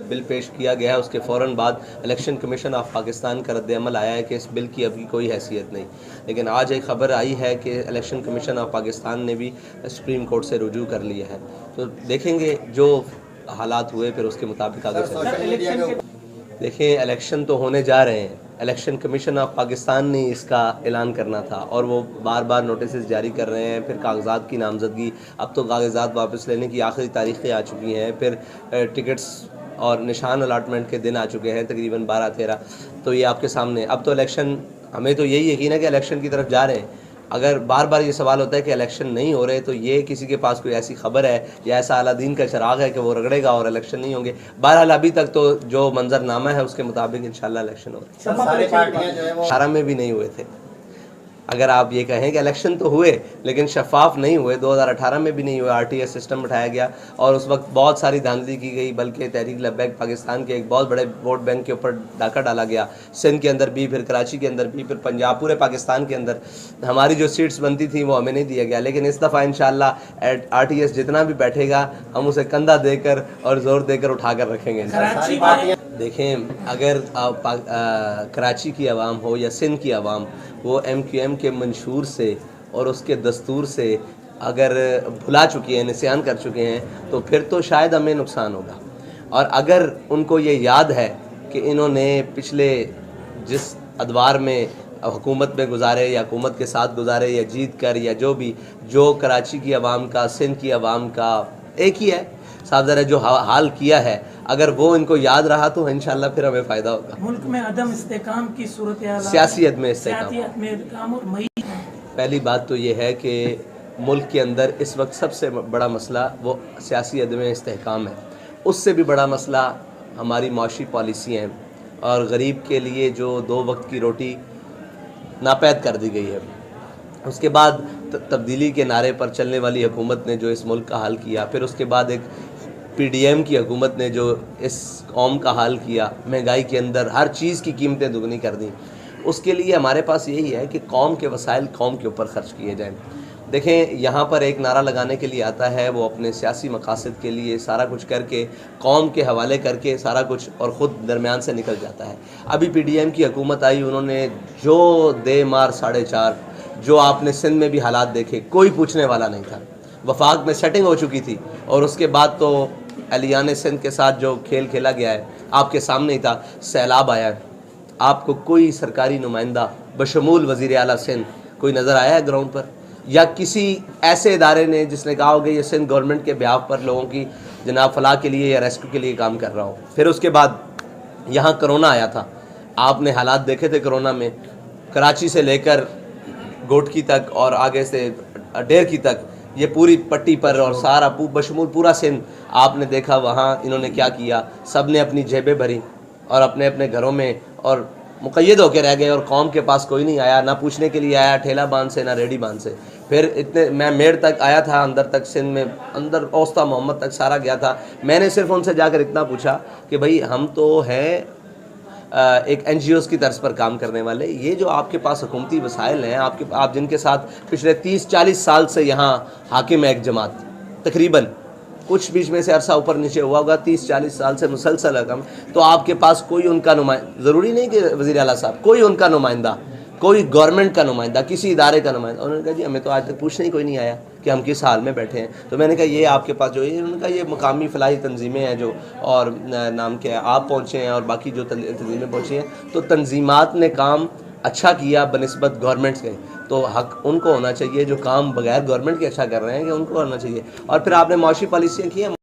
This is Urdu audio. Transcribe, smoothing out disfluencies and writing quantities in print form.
بل پیش کیا گیا ہے اس کے فوراً بعد الیکشن کمیشن آف پاکستان کا رد عمل آیا ہے کہ اس بل کی ابھی کوئی حیثیت نہیں، لیکن آج ایک خبر آئی ہے کہ الیکشن کمیشن آف پاکستان نے بھی سپریم کورٹ سے رجوع کر لیا ہے، تو دیکھیں گے جو حالات ہوئے پھر اس کے مطابق آگے چلیں گے۔ دیکھیں الیکشن تو ہونے جا رہے ہیں، الیکشن کمیشن آف پاکستان نے اس کا اعلان کرنا تھا اور وہ بار بار نوٹسز جاری کر رہے ہیں، پھر کاغذات کی نامزدگی، اب تو کاغذات واپس لینے کی آخری تاریخیں آ چکی ہیں، پھر ٹکٹس اور نشان الاٹمنٹ کے دن آ چکے ہیں تقریباً 12-13، تو یہ آپ کے سامنے اب تو الیکشن، ہمیں تو یہی یقین ہے کہ الیکشن کی طرف جا رہے ہیں۔ اگر بار بار یہ سوال ہوتا ہے کہ الیکشن نہیں ہو رہے تو یہ کسی کے پاس کوئی ایسی خبر ہے یا ایسا اعلیٰ دین کا چراغ ہے کہ وہ رگڑے گا اور الیکشن نہیں ہوں گے۔ بہرحال ابھی تک تو جو منظر نامہ ہے اس کے مطابق انشاءاللہ الیکشن ہو رہے ہیں۔ ساری پارٹیاں جو ہے وہ 18 میں بھی نہیں ہوئے تھے، اگر آپ یہ کہیں کہ الیکشن تو ہوئے لیکن شفاف نہیں ہوئے، 2018 میں بھی نہیں ہوئے، RTS سسٹم بٹھایا گیا اور اس وقت بہت ساری دھاندلی کی گئی، بلکہ تحریک لبیک پاکستان کے ایک بہت بڑے ووٹ بینک کے اوپر ڈاکہ ڈالا گیا، سندھ کے اندر بھی، پھر کراچی کے اندر بھی، پھر پنجاب، پورے پاکستان کے اندر ہماری جو سیٹس بنتی تھیں وہ ہمیں نہیں دیا گیا، لیکن اس دفعہ انشاءاللہ RTS جتنا بھی بیٹھے گا ہم اسے کندھا دے کر اور زور دے کر اٹھا کر رکھیں گے۔ دیکھیں اگر کراچی کی عوام ہو یا سندھ کی عوام، وہ MQM کے منشور سے اور اس کے دستور سے اگر بھلا چکی ہیں، نسیان کر چکے ہیں، تو پھر تو شاید ہمیں نقصان ہوگا، اور اگر ان کو یہ یاد ہے کہ انہوں نے پچھلے جس ادوار میں حکومت میں گزارے یا حکومت کے ساتھ گزارے یا جیت کر یا جو کراچی کی عوام کا، سندھ کی عوام کا ایک ہی ہے صاحب، ذرا جو حال کیا ہے، اگر وہ ان کو یاد رہا تو انشاءاللہ پھر ہمیں فائدہ ہوگا۔ ملک میں عدم استحکام کی صورتحال، سیاسی عدم استحکام اور پہلی بات تو یہ ہے کہ ملک کے اندر اس وقت سب سے بڑا مسئلہ وہ سیاسی عدم استحکام ہے، اس سے بھی بڑا مسئلہ ہماری معاشی پالیسی ہیں اور غریب کے لیے جو 2 وقت کی روٹی ناپید کر دی گئی ہے۔ اس کے بعد تبدیلی کے نعرے پر چلنے والی حکومت نے جو اس ملک کا حال کیا، پھر اس کے بعد ایک PDM کی حکومت نے جو اس قوم کا حال کیا، مہنگائی کے اندر ہر چیز کی قیمتیں دگنی کر دیں، اس کے لیے ہمارے پاس یہی ہے کہ قوم کے وسائل قوم کے اوپر خرچ کیے جائیں۔ دیکھیں یہاں پر ایک نعرہ لگانے کے لیے آتا ہے، وہ اپنے سیاسی مقاصد کے لیے سارا کچھ کر کے، قوم کے حوالے کر کے سارا کچھ، اور خود درمیان سے نکل جاتا ہے۔ ابھی PDM کی حکومت آئی، انہوں نے جو دے مار 4.5، جو آپ نے سندھ میں بھی حالات دیکھے، کوئی پوچھنے والا نہیں تھا، وفاق میں سیٹنگ ہو چکی تھی، اور اس کے بعد تو اہلیان سندھ کے ساتھ جو کھیل کھیلا گیا ہے آپ کے سامنے ہی تھا، سیلاب آیا ہے، آپ کو کوئی سرکاری نمائندہ بشمول وزیر اعلیٰ سندھ کوئی نظر آیا ہے گراؤنڈ پر، یا کسی ایسے ادارے نے جس نے کہا ہوگا یہ سندھ گورنمنٹ کے بیہاف پر لوگوں کی جناب فلاح کے لیے یا ریسکیو کے لیے کام کر رہا ہو۔ پھر اس کے بعد یہاں کرونا آیا تھا، آپ نے حالات دیکھے تھے کرونا میں، کراچی سے لے کر گوٹکی تک اور آگے سے ڈیر کی تک، یہ پوری پٹی پر اور سارا بشمول پورا سندھ آپ نے دیکھا، وہاں انہوں نے کیا کیا، سب نے اپنی جیبیں بھری اور اپنے اپنے گھروں میں اور مقید ہو کے رہ گئے، اور قوم کے پاس کوئی نہیں آیا، نہ پوچھنے کے لیے آیا ٹھیلا باندھ سے، نہ ریڈی باندھ سے۔ پھر میں میڑ تک آیا تھا، اندر تک سندھ میں، اندر اوسطا محمد تک سارا گیا تھا، میں نے صرف ان سے جا کر اتنا پوچھا کہ بھائی ہم تو ہیں ایک NGOs کی طرز پر کام کرنے والے، یہ جو آپ کے پاس حکومتی وسائل ہیں، آپ جن کے ساتھ پچھلے 30-40 سال سے یہاں حاکم ہے ایک جماعت، تقریباً کچھ بیچ میں سے عرصہ اوپر نیچے ہوا ہوگا، 30-40 سال سے مسلسل رقم، تو آپ کے پاس کوئی ان کا نمائندہ، ضروری نہیں کہ وزیر اعلیٰ صاحب، کوئی ان کا نمائندہ، کوئی گورنمنٹ کا نمائندہ، کسی ادارے کا نمائندہ، انہوں نے کہا جی ہمیں تو آج تک پوچھنے ہی کوئی نہیں آیا کہ ہم کس حال میں بیٹھے ہیں۔ تو میں نے کہا یہ آپ کے پاس جو ہے، انہوں نے کہا یہ مقامی فلاحی تنظیمیں ہیں جو، اور نام کیا ہے، آپ پہنچے ہیں اور باقی جو تنظیمیں پہنچی ہیں، تو تنظیمات نے کام اچھا کیا بنسبت گورنمنٹ کے، تو حق ان کو ہونا چاہیے، جو کام بغیر گورنمنٹ کے اچھا کر رہے ہیں کہ ان کو ہونا چاہیے۔ اور پھر آپ نے معاشی پالیسیاں کی ہیں۔